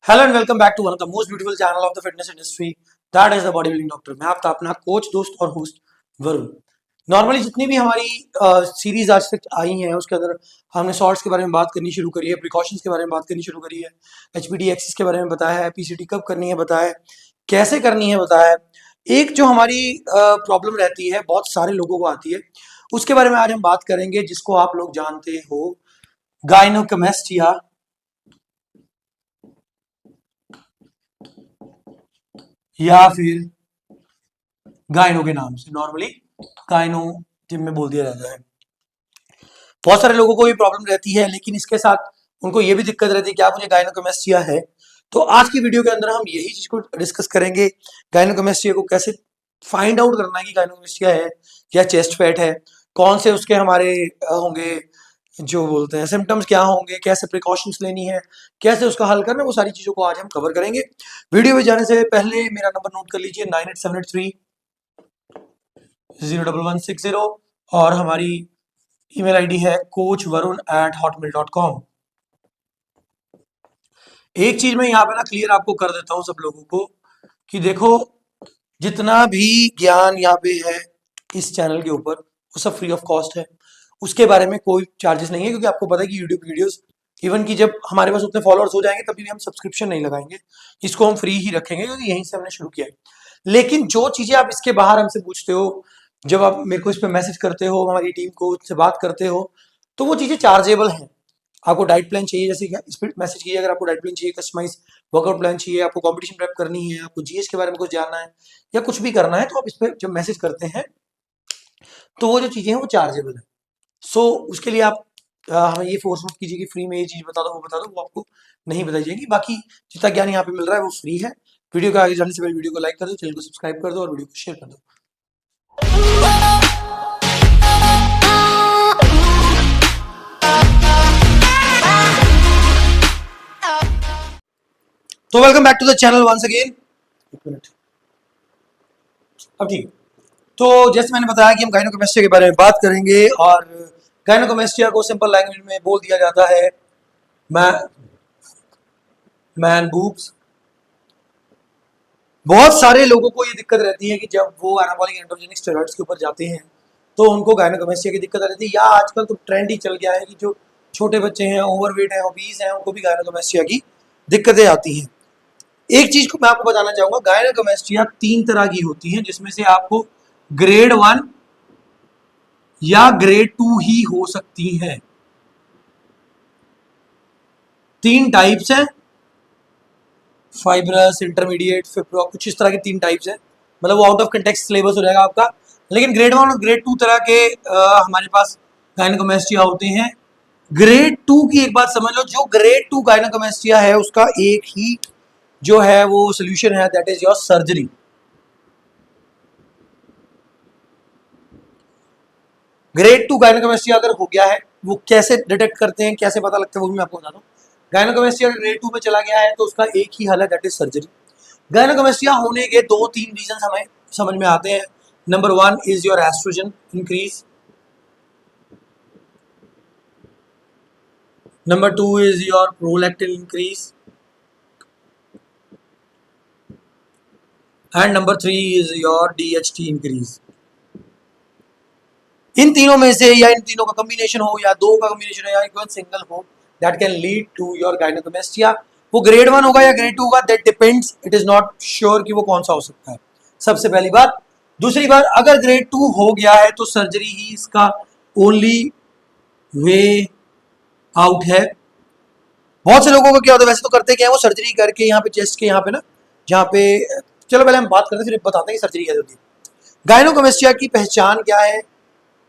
Hello and welcome back to one of the most beautiful channel of the fitness industry, that is the body building doctor. मैं आपका अपना coach, दोस्त और host Varun. Normally जितनी भी हमारी सीरीज आज तक आई हैं उसके अंदर हमने शॉर्ट्स के बारे में बात करनी शुरू करी है, प्रिकॉशंस के बारे में बात करनी शुरू करी है, एचपीटी एक्सिस के बारे में बताया है, पीसीटी कब करनी है बताया है, कैसे करनी है बताया है। एक जो हमारी प्रॉब्लम रहती है, बहुत सारे लोगों को आती है, उसके बारे में आज हम बात करेंगे, जिसको आप लोग जानते हो गायनोकमेस्टिया या फिर गायनो के नाम से। नॉर्मली गायनो जिम में बोल दिया जाता है। बहुत सारे लोगों को ये प्रॉब्लम रहती है, लेकिन इसके साथ उनको ये भी दिक्कत रहती है कि आप मुझे गायनोकमेस्टिया है। तो आज की वीडियो के अंदर हम यही चीज को डिस्कस करेंगे, गायनोकमेस्टिया को कैसे फाइंड आउट करना है कि गायनोकमेस्टिया है या चेस्ट फैट है, कौन से उसके हमारे होंगे जो बोलते हैं सिम्टम्स, क्या होंगे, कैसे प्रिकॉशंस लेनी है, कैसे उसका हल करना है, वो सारी चीजों को आज हम कवर करेंगे। वीडियो में जाने से पहले मेरा नंबर नोट कर लीजिए 9878301160 और हमारी ईमेल आईडी है coachvarun@hotmail.com। एक चीज मैं यहाँ पे ना क्लियर आपको कर देता हूँ सब लोगों को कि देखो, जितना भी ज्ञान यहाँ पे है इस चैनल के ऊपर वो सब फ्री ऑफ कॉस्ट है। उसके बारे में कोई चार्जेस नहीं है, क्योंकि आपको पता है कि यूट्यूब वीडियोस इवन कि जब हमारे पास उतने फॉलोअर्स हो जाएंगे तभी भी हम सब्सक्रिप्शन नहीं लगाएंगे, इसको हम फ्री ही रखेंगे क्योंकि यहीं से हमने शुरू किया है। लेकिन जो चीजें आप इसके बाहर हमसे पूछते हो, जब आप मेरे को इस पर मैसेज करते हो, हमारी टीम को से बात करते हो, तो वो चीजें चार्जेबल हैं। आपको डाइट प्लान चाहिए, जैसे कि इस पर मैसेज कीजिए, अगर आपको डाइट प्लान चाहिए, कस्टमाइज वर्कआउट प्लान चाहिए, आपको कंपटीशन प्रेप करनी है, आपको जीएस के बारे में कुछ जानना है या कुछ भी करना है, तो आप इस पर जब मैसेज करते हैं तो वो जो चीजें हैं वो चार्जेबल है। सो उसके लिए आप हमें ये फोर्स मत कीजिए कि फ्री में ये चीज बता दो वो बता दो, वो आपको नहीं बताई जाएगी। बाकी जितना ज्ञान यहाँ पे मिल रहा है वो फ्री है। वीडियो को आगे जाने से पहले वीडियो को लाइक कर दो, चैनल को सब्सक्राइब कर दो और वीडियो को शेयर कर दो। तो welcome back to the channel once again. एक मिनट, अब ठीक। तो जैसे मैंने बताया कि हम गायनोकमेस्टिया के बारे में बात करेंगे, और गायनोकमेस्टिया को सिंपल लैंग्वेज में बोल दिया जाता है मैन बूब्स। बहुत सारे लोगों को ये दिक्कत रहती है कि जब वो एनाबॉलिक एंड्रोजेनिक स्टेरॉइड्स के ऊपर जाते हैं तो उनको गायनोकमेस्टिया की दिक्कत रहती है, या आजकल तो ट्रेंड ही चल गया है कि जो छोटे बच्चे हैं, ओवरवेट हैं, ओबीज हैं, उनको भी गायनोकमेस्टिया की दिक्कतें आती हैं। एक चीज को मैं आपको बताना चाहूंगा, गायनोकमेस्टिया 3 तरह की होती है, जिसमें से आपको ग्रेड 1 या ग्रेड 2 ही हो सकती है। 3 टाइप्स हैं, फाइब्रस, इंटरमीडिएट, फिब्रो, कुछ इस तरह की 3 टाइप्स हैं। मतलब वो आउट ऑफ कंटेक्स्ट सिलेबस हो जाएगा आपका। लेकिन ग्रेड 1 और ग्रेड 2 तरह के हमारे पास गायनोकमेस्टिया होते हैं। ग्रेड 2 की एक बात समझ लो, जो ग्रेड 2 गायनोकमेस्टिया है उसका एक ही जो है वो सोल्यूशन है, that is your surgery. Grade 2 गायनोकमेस्टिया अगर हो गया है, वो कैसे डिटेक्ट करते हैं, कैसे पता लगता है, वो भी मैं आपको बताता हूँ। गायनोकमेस्टिया ग्रेड 2 में चला गया है तो उसका एक ही हल है, दैट इज सर्जरी। गायनोकमेस्टिया होने के 2-3 रीजन हमें समझ में आते हैं। Number 1 is your oestrogen increase, number 2 is your prolactin increase, and number 3 is your DHT increase. इन तीनों में से, या इन तीनों का कॉम्बिनेशन हो, या 2 का कॉम्बिनेशन हो, या एक सिंगल हो, that can lead to your gynaecomastia. वो ग्रेड 1 होगा या ग्रेड 2 होगा, that depends, it is not sure कि वो कौन सा हो सकता है, सबसे पहली बात। दूसरी बात, अगर ग्रेड 2 हो गया है तो सर्जरी ही इसका ओनली वे आउट है। बहुत से लोगों को क्या होता है, वैसे तो करते क्या है, वो सर्जरी करके यहाँ पे चेस्ट के यहाँ पे ना, जहाँ पे, चलो पहले हम बात करते हैं फिर बताते हैं कि सर्जरी कैसे होती है। गायनोकमेस्टिया की पहचान क्या है?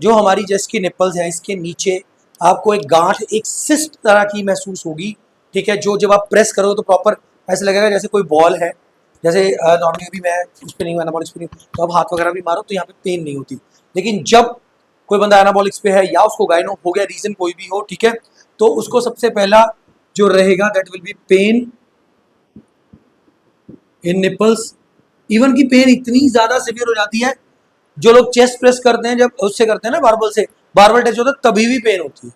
जो हमारी चेस्ट की निप्पल्स है, इसके नीचे आपको एक गांठ, एक सिस्ट तरह की महसूस होगी, ठीक है, जो जब आप प्रेस करोगे तो प्रॉपर ऐसे लगेगा जैसे कोई बॉल है। जैसे नॉर्मली अभी मैं उस पर नहीं हूँ, एनाबॉलिक्स पे नहीं हूँ, तो अब हाथ वगैरह भी मारो तो यहाँ पे पेन नहीं होती। लेकिन जब कोई बंदा एनाबॉलिक्स पे है या उसको गायनो हो गया, रीजन कोई भी हो, ठीक है, तो उसको सबसे पहला जो रहेगा that will be pain in nipples. Even की पेन इतनी ज्यादा सिवियर हो जाती है, जो लोग चेस्ट प्रेस करते हैं, जब उससे करते हैं ना बारबल से, बारबल टच होता है तभी भी पेन होती है,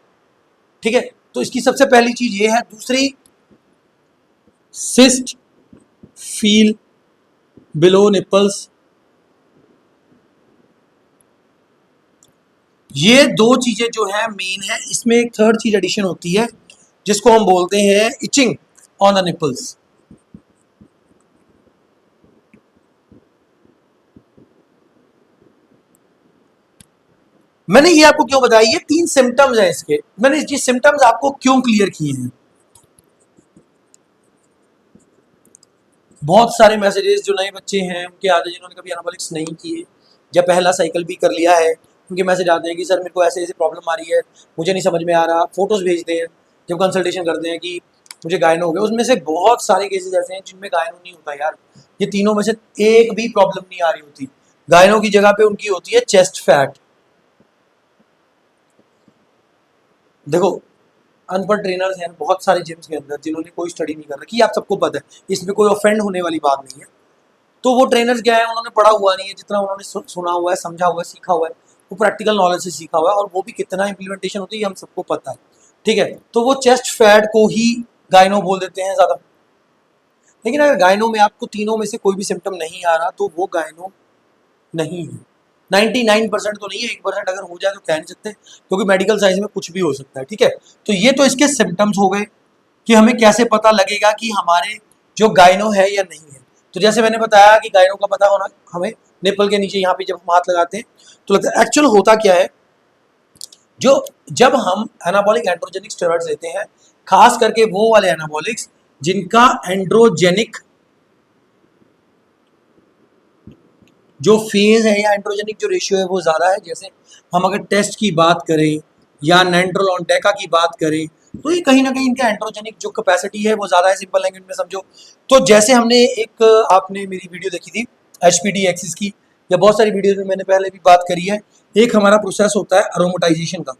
ठीक है। तो इसकी सबसे पहली चीज ये है। दूसरी, cyst feel below nipples. ये दो चीजें जो है मेन है। इसमें एक थर्ड चीज एडिशन होती है जिसको हम बोलते हैं इचिंग ऑन द निपल्स। मैंने ये आपको क्यों बताया, ये 3 सिम्टम्स हैं इसके। मैंने ये सिम्टम्स आपको क्यों क्लियर किए हैं। बहुत सारे मैसेजेस जो नए बच्चे हैं उनके आते हैं जिन्होंने कभी एनाबॉलिक्स नहीं किए या पहला साइकिल भी कर लिया है, उनके मैसेज आते हैं कि सर मेरे को ऐसे ऐसे प्रॉब्लम आ रही है, मुझे नहीं समझ में आ रहा। फोटोज भेजते हैं जब कंसल्टेशन करते हैं कि मुझे गायनो हो गया। उसमें से बहुत सारे केसेस ऐसे हैं जिनमें गायनो नहीं होता यार। ये तीनों में से एक भी प्रॉब्लम नहीं आ रही होती। गायनो की जगह पे उनकी होती है चेस्ट फैट। देखो अनपढ़ ट्रेनर्स हैं बहुत सारे जिम्स के अंदर जिन्होंने कोई स्टडी नहीं कर रखी, आप सबको पता है, इसमें कोई ऑफेंड होने वाली बात नहीं है। तो वो ट्रेनर्स क्या है, उन्होंने पढ़ा हुआ नहीं है, जितना उन्होंने सुना हुआ है, समझा हुआ है, सीखा हुआ है, वो प्रैक्टिकल नॉलेज से सीखा हुआ है, और वो भी कितना इंप्लीमेंटेशन होती है हम सबको पता है। ठीक है, तो वो चेस्ट फैट को ही गायनो बोल देते हैं ज़्यादा। लेकिन अगर गायनो में आपको तीनों में से कोई भी सिम्टम नहीं आ रहा तो वो गायनो नहीं है। 99% तो नहीं है, 1% अगर हो जाए तो कह नहीं सकते, क्योंकि मेडिकल साइंस में कुछ भी हो सकता है। ठीक है, तो ये तो इसके सिम्टम्स हो गए कि हमें कैसे पता लगेगा कि हमारे जो गायनो है या नहीं है। तो जैसे मैंने बताया कि गायनो का पता होना हमें निपल के नीचे यहाँ पे जब हम हाथ लगाते हैं तो लगता है। एक्चुअल होता क्या है, जो जब हम एनाबॉलिक एंड्रोजेनिक स्टेरॉइड्स लेते हैं, खास करके वो वाले एनाबॉलिक्स जिनका एंड्रोजेनिक जो फेज है या एंड्रोजेनिक जो रेशियो है वो ज़्यादा है, जैसे हम अगर टेस्ट की बात करें या नैंड्रोलॉन डेका की बात करें, तो ये कहीं ना कहीं इनका एंड्रोजेनिक जो कैपेसिटी है वो ज़्यादा है। सिंपल लैंग्वेज में समझो तो जैसे हमने एक आपने मेरी वीडियो देखी थी HPD एक्सिस की, या बहुत सारी वीडियो में मैंने पहले भी बात करी है। एक हमारा प्रोसेस होता है अरोमेटाइजेशन का।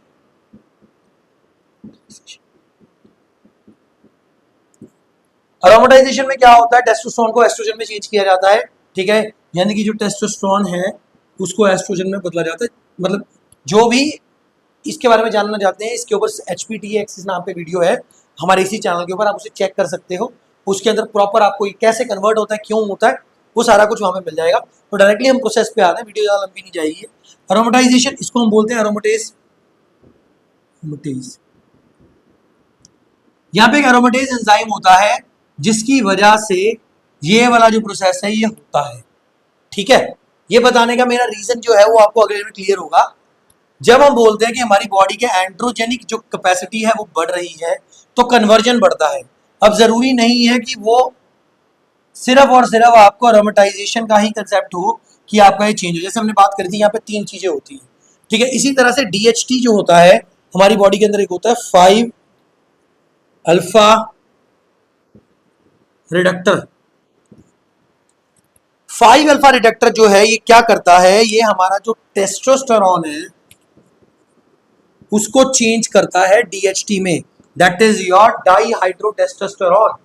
अरोमेटाइजेशन में क्या होता है, टेस्टोस्टेरोन को एस्ट्रोजन में चेंज किया जाता है। ठीक है, यानी कि जो टेस्टोस्टेरोन है उसको एस्ट्रोजन में बदला जाता है। मतलब जो भी इसके बारे में जानना चाहते हैं, इसके ऊपर HPD एक्सिस नाम पे वीडियो है हमारे इसी चैनल के ऊपर, आप उसे चेक कर सकते हो। उसके अंदर प्रॉपर आपको कैसे कन्वर्ट होता है, क्यों होता है, वो सारा कुछ वहाँ पे मिल जाएगा। तो डायरेक्टली हम प्रोसेस पे आ रहे हैं, वीडियो ज़्यादा लंबी नहीं जाएगी। अरोमेटाइजेशन इसको हम बोलते हैं अरोमेटेज। यहाँ पे एक एरोमेटेज एंजाइम होता है जिसकी वजह से ये वाला जो प्रोसेस है ये होता है। ठीक है, ये बताने का मेरा रीजन जो है वो आपको अगले में क्लियर होगा। जब हम बोलते हैं कि हमारी बॉडी के एंड्रोजेनिक जो कैपेसिटी है वो बढ़ रही है तो कन्वर्जन बढ़ता है। अब जरूरी नहीं है कि वो सिर्फ और सिर्फ आपको अरोमेटाइजेशन का ही कंसेप्ट हो कि आपका ये चेंज हो। जैसे हमने बात करी थी, यहाँ पे 3 चीजें होती हैं। ठीक है, इसी तरह से DHT जो होता है हमारी बॉडी के अंदर, एक होता है 5 अल्फा रिडक्टर। 5 अल्फा रिडक्टर जो है ये क्या करता है, ये हमारा जो टेस्टोस्टेरोन है उसको चेंज करता है DHT में, दैट इज योर डाईहाइड्रोटेस्टोस्टेरोन।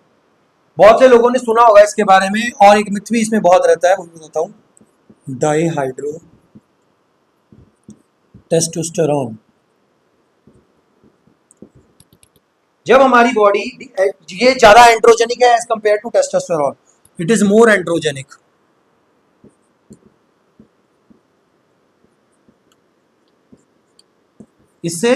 बहुत से लोगों ने सुना होगा इसके बारे में, और एक मिथ भी इसमें बहुत रहता है, वो भी बताता हूं। डाईहाइड्रो टेस्टोस्टेरोन, जब हमारी बॉडी ये ज्यादा एंड्रोजेनिक है as compare to testosterone, it is more androgenic. इससे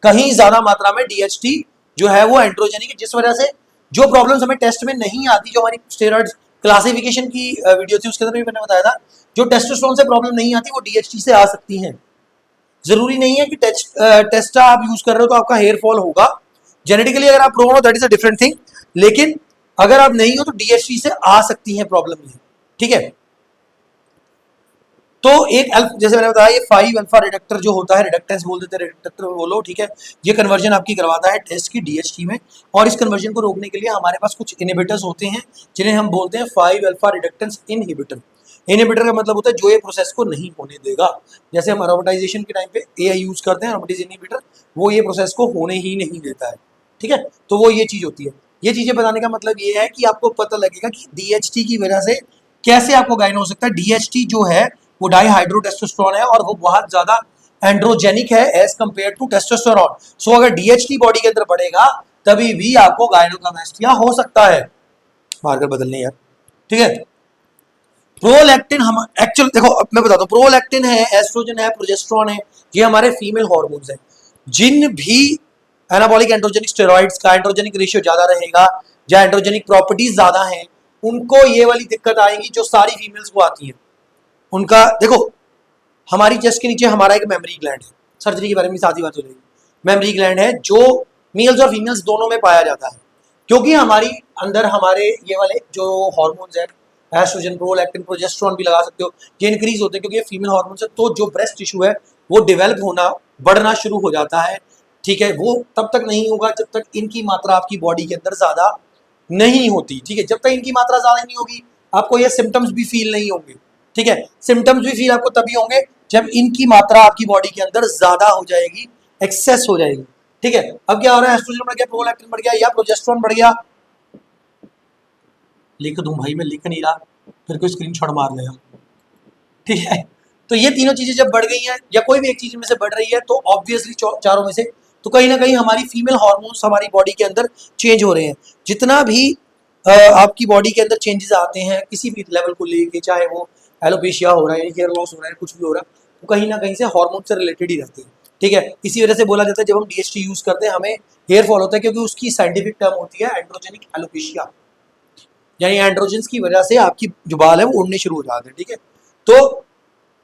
कहीं ज्यादा मात्रा में DHT जो है वो एंड्रोजेनिक है, जिस वजह से जो प्रॉब्लम्स हमें टेस्ट में नहीं आती, जो हमारी स्टेरॉइड्स क्लासिफिकेशन की वीडियो थी उसके अंदर भी मैंने बताया था, जो टेस्टोस्टेरोन से प्रॉब्लम नहीं आती वो DHT से आ सकती हैं। जरूरी नहीं है कि टेस्टा आप यूज कर रहे हो तो आपका हेयर फॉल होगा। जेनेटिकली अगर आप प्रोन हो that is a different thing, लेकिन अगर आप नहीं हो तो DHT से आ सकती है प्रॉब्लम। ठीक है, तो एक जैसे मैंने बताया ये 5 अल्फा रिडक्टर जो होता है, रिडक्टेंस बोल देते हैं, रिडक्टर बोलो। ठीक है, ये कन्वर्जन आपकी करवाता है टेस्ट की DHT में, और इस कन्वर्जन को रोकने के लिए हमारे पास कुछ इनहिबिटर्स होते हैं जिन्हें हम बोलते हैं 5 अल्फा रिडक्टेंस इनहिबिटर। इनहिबिटर का मतलब होता है जो ये प्रोसेस को नहीं होने देगा। जैसे हम अरोमेटाइजेशन के टाइम पे AI यूज करते हैं अरोमेटेज इनहिबिटर, वो ये प्रोसेस को होने ही नहीं देता है। ठीक है, तो वो ये चीज होती है। ये चीजें बताने का मतलब ये है कि आपको पता लगेगा कि DHT की वजह से कैसे आपको गायनो हो सकता है। DHT जो है वो डाईहाइड्रोटेस्टोस्टेरोन है और वो बहुत ज्यादा एंड्रोजेनिक है एज कंपेयर टू टेस्टोस्टेरोन। सो अगर DHT बॉडी के अंदर बढ़ेगा तभी भी आपको गायनोकमेस्टिया हो सकता है। मार्कर बदलने यार, ठीक है। प्रोलैक्टिन हम एक्चुअल देखो, अब मैं बताता हूँ, प्रोलैक्टिन है, एस्ट्रोजन है, प्रोजेस्टेरोन है, ये हमारे फीमेल हार्मोन्स हैं। जिन भी एनाबॉलिक एंड्रोजेनिक स्टेरॉइड्स का एंड्रोजेनिक रेशियो ज्यादा रहेगा या एंड्रोजेनिक प्रॉपर्टीज ज्यादा हैं, उनको ये वाली दिक्कत आएगी जो सारी फीमेल्स को आती है। उनका देखो, हमारी चेस्ट के नीचे हमारा एक मेमोरी ग्लैंड है, सर्जरी के बारे में साथ ही बात हो जाएगी। मेमोरी ग्लैंड है जो मेल्स और फीमेल्स दोनों में पाया जाता है, क्योंकि हमारी अंदर हमारे ये वाले जो हार्मोन्स हैं, एस्ट्रोजन, प्रोलैक्टिन, प्रोजेस्टेरोन भी लगा सकते हो, ये इंक्रीज होते हैं क्योंकि ये फीमेल हार्मोन्स है। तो जो ब्रेस्ट टिश्यू है वो डेवलप होना, बढ़ना शुरू हो जाता है, ठीक है। वो तब तक नहीं होगा जब तक इनकी मात्रा आपकी बॉडी के अंदर ज्यादा नहीं होती, ठीक है। जब तक इनकी मात्रा ज्यादा नहीं होगी आपको ये सिम्टम्स भी फील नहीं होंगे, ठीक है। सिम्टम्स भी फील आपको तभी होंगे जब इनकी मात्रा आपकी बॉडी के अंदर ज्यादा हो जाएगी, एक्सेस हो जाएगी, ठीक है। अब क्या हो रहा है, एस्ट्रोजन बढ़ गया, प्रोलैक्टिन बढ़ गया या प्रोजेस्टेरोन बढ़ गया, लिख दूं भाई, मैं लिख नहीं रहा फिर कोई स्क्रीनशॉट मार लेगा, ठीक है। तो ये तीनों चीजें जब बढ़ गई हैं या कोई भी एक चीज में से बढ़ रही है तो ऑब्वियसली चारों में से तो कहीं ना कहीं हमारी फीमेल हार्मोन्स हमारी बॉडी के अंदर चेंज हो रहे हैं। जितना भी आपकी बॉडी के अंदर चेंजेस आते हैं किसी भी लेवल को लेके, चाहे वो एलोपेशिया हो रहा है, हेयर लॉस हो रहा है, कुछ भी हो रहा है, तो कहीं ना कहीं से हार्मोन से रिलेटेड ही रहते हैं, ठीक है। इसी वजह से बोला जाता है जब हम डीएचटी यूज करते हैं हमें हेयर फॉल होता है, क्योंकि उसकी साइंटिफिक टर्म होती है एंड्रोजेनिक एलोपेशिया, यानी एंड्रोजेंस की वजह से आपकी जो बाल है वो उड़ने शुरू हो जाते हैं, ठीक है। तो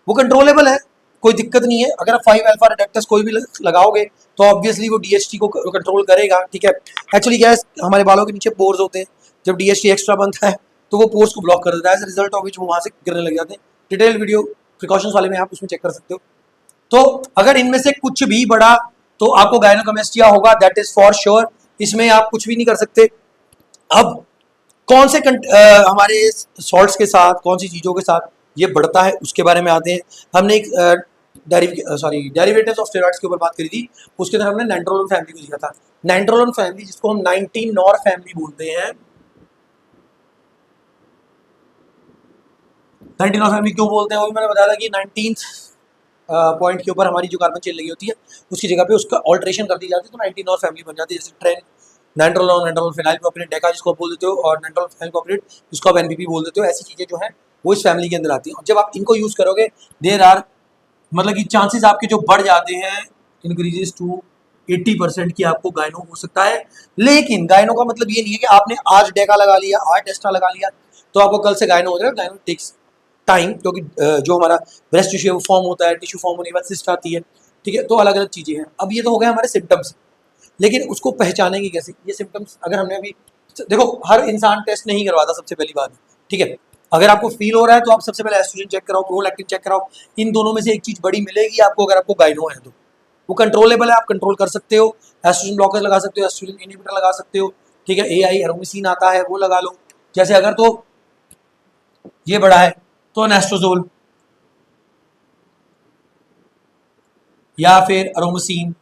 वो कंट्रोलेबल है, कोई दिक्कत नहीं है। अगर आप 5 अल्फा रिडक्टस कोई भी लगाओगे तो ऑब्वियसली वो डीएचटी को कंट्रोल करेगा, ठीक है। एक्चुअली क्या है, हमारे बालों के नीचे पोर्स होते हैं, जब डीएचटी एक्स्ट्रा बनता है तो वो पोर्स को ब्लॉक कर देता है, एज रिजल्ट ऑफ विच वो वहां से गिरने लग जाते हैं। डिटेल वीडियो प्रिकॉशंस वाले में आप उसमें चेक कर सकते हो। तो अगर इनमें से कुछ भी बढ़ा तो आपको गायनोकमेस्टिया होगा, दैट इज फॉर श्योर, इसमें आप कुछ भी नहीं कर सकते। अब कौन से हमारे सॉल्ट्स के साथ, कौन सी चीज़ों के साथ ये बढ़ता है उसके बारे में आते हैं। हमने एक डेरिवेटिव्स ऑफ स्टेरॉइड्स के ऊपर बात करी थी, उसके अंदर हमने नाइट्रोलोन फैमिली को दिया था। नाइट्रोलोन फैमिली जिसको हम 19 नॉर फैमिली बोलते हैं। 19 नॉर फैमिली क्यों बोलते हैं वो भी मैंने बताया था कि 19 पॉइंट के ऊपर हमारी जो कार्बन चेन लगी होती है उसकी जगह पे उसका ऑल्ट्रेशन कर दी जाती है तो 19 नॉर फैमिली बन जाती है, जैसे ट्रेन नाइट्रोलोन, नाइट्रोलोन फिनाइल प्रोपिनेट डेका जिसको आप बोल देते हो, और नाइट्रोलोन फिनाइल प्रोपिनेट जिसको आप एनपीपी बोल देते हो। ऐसी चीज़ें जो हैं वो इस फैमिली के अंदर आती हैं, और जब आप इनको यूज़ करोगे देर आर मतलब कि चांसेस आपके जो बढ़ जाते हैं इंक्रीजेस टू 80% की आपको गायनो हो सकता है। लेकिन गायनो का मतलब ये नहीं है कि आपने आज डेका लगा लिया, आज टेस्टा लगा लिया तो आपको कल से गायनो हो जाएगा। गायनो टेक्स टाइम, क्योंकि जो हमारा ब्रेस्ट टिश्यू है वो फॉर्म होता है, टिश्यू फॉर्म होने के बाद सिस्ट आती है, ठीक है। तो अलग अलग चीज़ें हैं। अब ये तो हो गए हमारे सिम्टम्स, लेकिन उसको पहचानेंगे कैसे ये सिम्टम्स। अगर हमने अभी देखो, हर इंसान टेस्ट नहीं करवाता, सबसे पहली बात, ठीक है। अगर आपको फील हो रहा है तो आप सबसे पहले एस्ट्रोजन चेक कराओ, प्रोलैक्टिन चेक कराओ। इन दोनों में से एक चीज बड़ी मिलेगी आपको अगर आपको गायनो है तो। वो कंट्रोलेबल है, आप कंट्रोल कर सकते हो। एस्ट्रोजन ब्लॉकर लगा सकते हो, एस्ट्रोजन इनहिबिटर लगा सकते हो, ठीक है। एआई एरोमिसिन आता है वो लगा लो। जैसे अगर तो ये बड़ा है तो एनेस्ट्रोजोल या फिर एरोमिसिन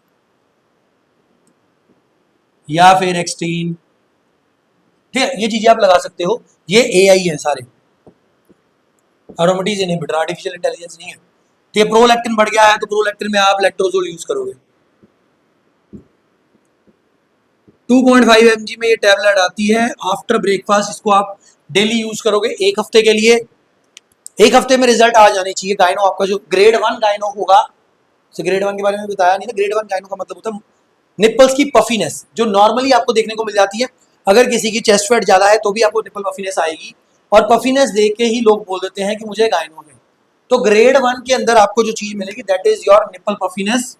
या फिर एक्सट्रीम, ठीक है। ये चीजें आप लगा सकते हो, ये एआई है सारे, एरोमेटिज इनहिबिटर, आर्टिफिशियल इंटेलिजेंस नहीं है, ठीक है। प्रोलैक्टिन बढ़ गया है तो प्रोलैक्टिन में आप लैक्टोजोल यूज करोगे। 2.5 mg में ये टैबलेट आती है आफ्टर ब्रेकफास्ट, इसको आप डेली यूज करोगे 1 हफ्ते के लिए। 1 हफ्ते में रिजल्ट आ जाने चाहिए। गायनो आपका जो ग्रेड 1 गायनो होगा, तो ग्रेड 1 के बारे में बताया नहीं ना। ग्रेड 1 गायनो का मतलब होता है निप्पल्स की पफीनेस, जो नॉर्मली आपको देखने को मिल जाती है। अगर किसी की चेस्ट फैट ज्यादा है तो भी आपको निप्पल पफीनेस आएगी, और पफीनेस देख के ही लोग बोल देते हैं कि मुझे गायनो है। तो ग्रेड 1 के अंदर आपको जो चीज मिलेगी that is your nipple puffiness.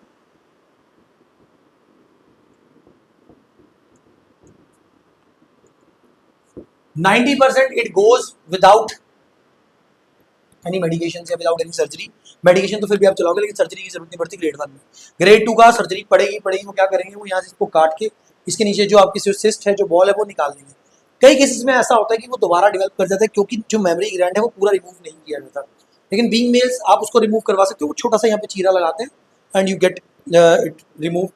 Ninety 90% it goes without any medication या विदाउट एनी सर्जरी। मेडिकेशन तो फिर भी आप चलाओगे, लेकिन सर्जरी की जरूरत नहीं पड़ती ग्रेड 1 में। ग्रेड 2 का सर्जरी पड़ेगी। वो क्या करेंगे, वो यहाँ से इसको काट के इसके नीचे जो आपकी सिस्ट है, जो बॉल है, वो निकाल देंगे। कई केसेस में ऐसा होता है कि वो दोबारा डेवलप कर जाता है, क्योंकि जो मेमोरी ग्लैंड है वो पूरा रिमूव नहीं किया जाता। लेकिन बीइंग मेल्स आप उसको रिमूव करवा सकते हो, वो छोटा सा यहाँ पे चीरा लगाते हैं and you get it remove,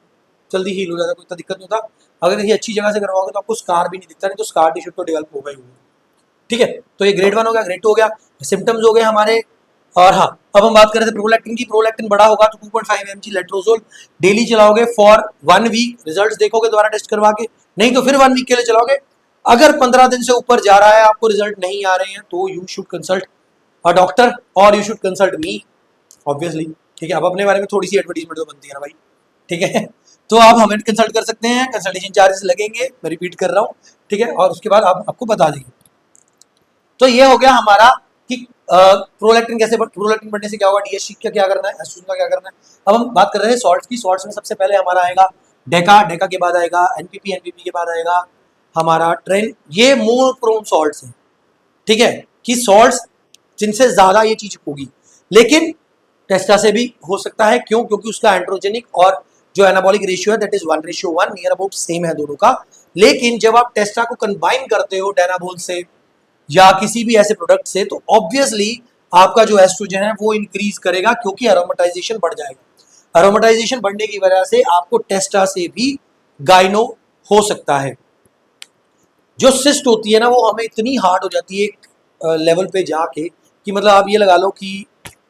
जल्दी हील हो जाता है, कोई इतना दिक्कत नहीं होता। अगर किसी अच्छी जगह से करवाओगे तो आपको स्कार भी नहीं दिखता, नहीं तो स्कार टिश्यू तो डेवलप होगा ही होगा, ठीक है। तो ये ग्रेड 1 हो गया, ग्रेड 2 हो गया, सिम्टम्स हो गए हमारे। और हाँ, अब हम बात कर रहे थे प्रोलैक्टिन की। प्रोलैक्टिन बड़ा होगा तो 2.5 mg लेट्रोजोल डेली चलाओगे फॉर 1 वीक। रिजल्ट्स देखोगे दोबारा टेस्ट करवा के, नहीं तो फिर 1 वीक के लिए चलाओगे। अगर 15 दिन से ऊपर जा रहा है, आपको रिजल्ट नहीं आ रहे हैं, तो you should consult a doctor और you should consult me obviously. ठीक है, अब अपने बारे में थोड़ी सी एडवर्टीजमेंट तो बनती है ना भाई। ठीक है, तो आप हमें कंसल्ट कर सकते हैं, कंसल्टेशन चार्जेस लगेंगे, मैं रिपीट कर रहा हूँ। ठीक है, और उसके बाद आप आपको बता देंगे। तो ये हो गया हमारा कि प्रोलैक्टिन कैसे प्रोलैक्टिन बढ़ने से क्या होगा, डीएचसी का क्या करना है, एस्ट्रोजन का क्या करना है। अब हम बात कर रहे हैं सॉल्ट्स की। सॉल्ट्स में सबसे पहले हमारा आएगा डेका, डेका के बाद आएगा एनपीपी, एनपीपी के बाद आएगा हमारा ट्रेन। ये मोर प्रोन सॉल्ट्स हैं। ठीक है, कि सॉल्ट्स जिनसे ज्यादा ये चीज होगी, लेकिन टेस्टा से भी हो सकता है। क्यों? क्योंकि उसका एंड्रोजेनिक और जो एनाबॉलिक रेशियो है that is 1:1, near about same है दोनों का। लेकिन जब आप टेस्टा को कंबाइन करते हो डेनाबोल से या किसी भी ऐसे प्रोडक्ट से, तो ऑब्वियसली आपका जो एस्ट्रोजन है वो इंक्रीज करेगा, क्योंकि अरोमेटाइजेशन बढ़ जाएगा। अरोमेटाइजेशन बढ़ने की वजह से आपको टेस्टा से भी गाइनो हो सकता है। जो सिस्ट होती है ना, वो हमें इतनी हार्ड हो जाती है एक लेवल पे जाके कि मतलब आप ये लगा लो कि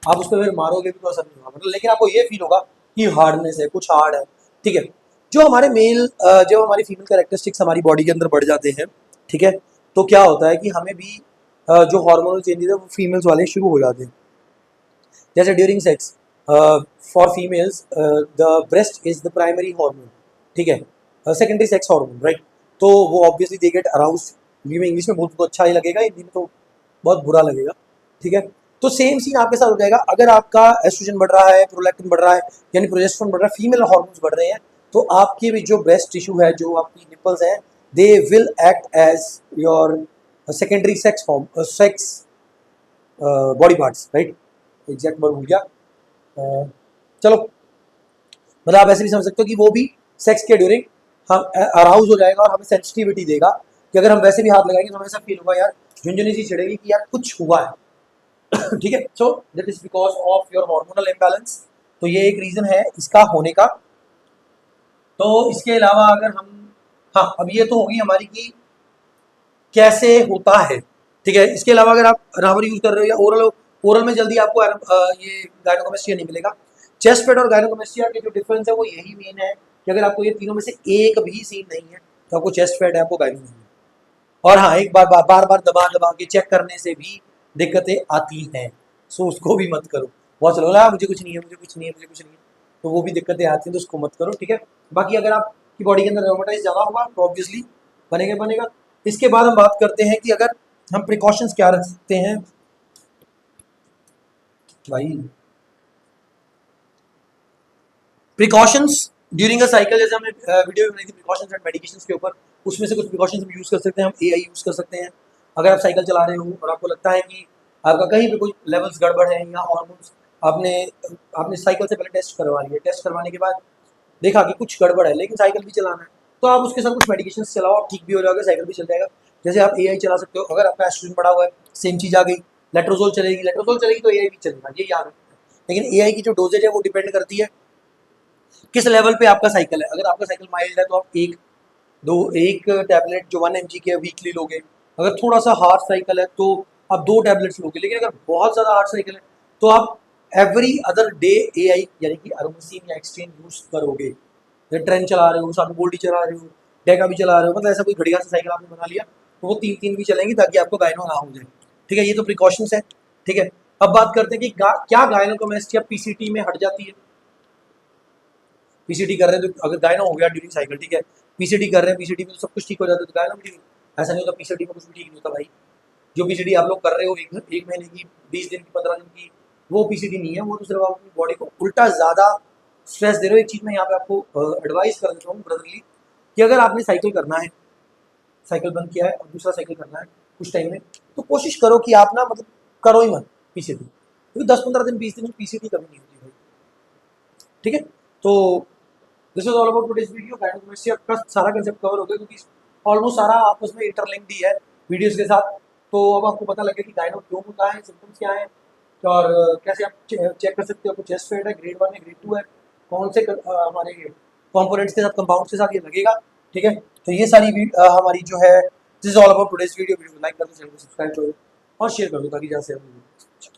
आप उस पर फिर मारोगे भी तो असर नहीं होगा, मतलब लेकिन आपको ये फील होगा कि हार्डनेस है, कुछ हार्ड है। ठीक है, जो हमारे मेल जब हमारी फीमेल कैरेक्टरिस्टिक्स हमारी बॉडी के अंदर बढ़ जाते हैं, ठीक है, तो क्या होता है कि हमें भी जो हार्मोनल चेंजेस है वो फीमेल्स वाले शुरू हो जाते हैं। जैसे during sex for females the breast is the primary hormone. ठीक है, सेकेंडरी सेक्स हार्मोन, राइट। तो वो ऑब्वियसली दे गेट अराउज्ड। मैं इंग्लिश में बोलूँ तो अच्छा ही लगेगा, हिंदी में तो बहुत बुरा लगेगा। ठीक है, तो सेम सीन आपके साथ हो जाएगा। अगर आपका एस्ट्रोजन बढ़ रहा है, प्रोलैक्टिन बढ़ रहा है, यानी प्रोजेस्टेरोन बढ़ रहा है, फीमेल हार्मोन्स बढ़ रहे हैं, तो आपके भी जो ब्रेस्ट टिश्यू है, जो आपकी निपल्स हैं, they will act as your secondary sex form sex body parts, right. Exact word भूल गया। चलो, मतलब आप ऐसे भी समझ सकते हो कि वो भी सेक्स के ड्यूरिंग हम अराउज हो जाएगा और हमें सेंसिटिविटी देगा कि अगर हम वैसे भी हाथ लगाएंगे तो हमें ऐसा फील होगा यार, झुंझुनी सी छिड़ेगी कि यार कुछ हुआ है। ठीक है, so that is because of your hormonal imbalance. तो ये एक रीजन है इसका होने का। तो इसके अलावा अगर हम, हाँ, अब ये तो होगी हमारी की कैसे होता है। ठीक है, इसके अलावा अगर आप राबर यूज कर रहे हो या ओरल, ओरल में जल्दी आपको ये गायनोकोमेस्टिया नहीं मिलेगा। चेस्ट पेट और गायनोकोमेस्टिया के जो डिफरेंस है वो यही मेन है कि अगर आपको ये तीनों में से एक भी सीन नहीं है तो आपको चेस्ट पेट है, आपको गायनो नहीं है। और हाँ, एक बार बार बार दबा दबा के चेक करने से भी दिक्कतें आती हैं, सो उसको भी मत करो। बहुत चलो ना, मुझे कुछ नहीं है, मुझे कुछ नहीं है, मुझे कुछ नहीं है, तो वो भी दिक्कतें आती हैं, तो उसको मत करो। ठीक है, बाकी अगर आपकी बॉडी के अंदर रोमाटाइज ज़्यादा होगा तो ऑब्वियसली बनेगा बनेगा। इसके बाद हम बात करते हैं कि अगर हम प्रिकॉशंस क्या रख सकते हैं भाई। प्रिकॉशंस ड्यूरिंग अ साइकिल, जैसे हमने वीडियो बनाई थी प्रिकॉशंस एंड मेडिकेशंस के ऊपर, उसमें से कुछ प्रिकॉशंस हम यूज़ कर सकते हैं। हम एआई यूज़ कर सकते हैं। अगर आप साइकिल चला रहे हो और आपको लगता है कि आपका कहीं पे कोई लेवल्स गड़बड़ है या हार्मोन्स, आपने आपने साइकिल से पहले टेस्ट करवा लिया, टेस्ट करवाने के बाद देखा कि कुछ गड़बड़ है लेकिन साइकिल भी चलाना है, तो आप उसके साथ कुछ मेडिकेशन चलाओ, ठीक भी हो जाएगा, साइकिल भी चल जाएगा। जैसे आप एआई चला सकते हो, अगर आपका एस्ट्रोजन बढ़ा हुआ है, सेम चीज़ आ गई, लेट्रोजोल चलेगी, लेट्रोजोल चलेगी तो एआई भी चलेगा, ये याद रखना। लेकिन एआई की जो डोजेज है वो डिपेंड करती है किस लेवल पे आपका साइकिल है। अगर आपका साइकिल माइल्ड है तो आप एक टैबलेट जो 1 mg के वीकली लोगे। अगर थोड़ा सा हार्ड साइकिल है तो आप 2 टैबलेट्स लोगे। लेकिन अगर बहुत ज़्यादा हार्ड साइकिल है तो आप एवरी अदर डे एआई यानी कि अरोमासिन या एक्सट्रीम यूज करोगे। ट्रेन चला रहे हो, साथ में गोल्डी चला रहे हो, डेका भी चला रहे हो, मतलब ऐसा कोई घड़िया सा साइकिल आपने बना लिया तो वो तीन तीन भी चलेंगी ताकि आपको गायनो ना हो जाए। ठीक है, ये तो प्रिकॉशंस है। ठीक है, अब बात करते हैं कि क्या गायनोकोमेस्टिया पीसीटी में हट जाती है। पीसीटी कर रहे हैं तो अगर गायनो हो गया ड्यूरिंग साइकिल, ठीक है, पीसीटी कर रहे हैं, पीसीटी में तो सब कुछ ठीक हो जाता है, तो गायनो भी ठीक। ऐसा नहीं होता, पीसीटी में कुछ भी ठीक नहीं होता भाई। जो पीसीटी आप लोग कर रहे हो एक महीने की, 20 दिन की, 15 दिन की, वो पीसीटी नहीं है। वो तो सिर्फ आप अपनी बॉडी को उल्टा ज़्यादा स्ट्रेस दे रहे हो। एक चीज़ मैं यहाँ पे आपको एडवाइस कर देता हूँ ब्रदरली, कि अगर आपने साइकिल करना है, साइकिल बंद किया है और दूसरा साइकिल करना है कुछ टाइम में, तो कोशिश करो कि आप ना मतलब करो ही मत पीसीटी, क्योंकि 10-15 दिन 20 दिन पीसीटी कभी नहीं होती भाई। ठीक है, तो this is all about today's video. Gynaecomastia का सारा कंसेप्ट कवर हो गया, क्योंकि ऑलमोस्ट सारा आपस में इंटरलिंक्ड ही है वीडियोस के साथ। तो अब आपको पता लगे कि गायनो क्यों होता है, सिम्टम्स क्या हैं, और कैसे आप चेक कर सकते हो। आपको चेस्ट पेट है, ग्रेड 1 है, ग्रेड 2 है, कौन से हमारे कॉम्पोनेंट्स के साथ, कंपाउंड्स के साथ ये लगेगा। ठीक है, तो ये सारी हमारी जो है, this is all about today's video. Video को लाइक कर दो, चैनल को सब्सक्राइब करो और शेयर कर दो ताकि ज़्यादा से ज़्यादा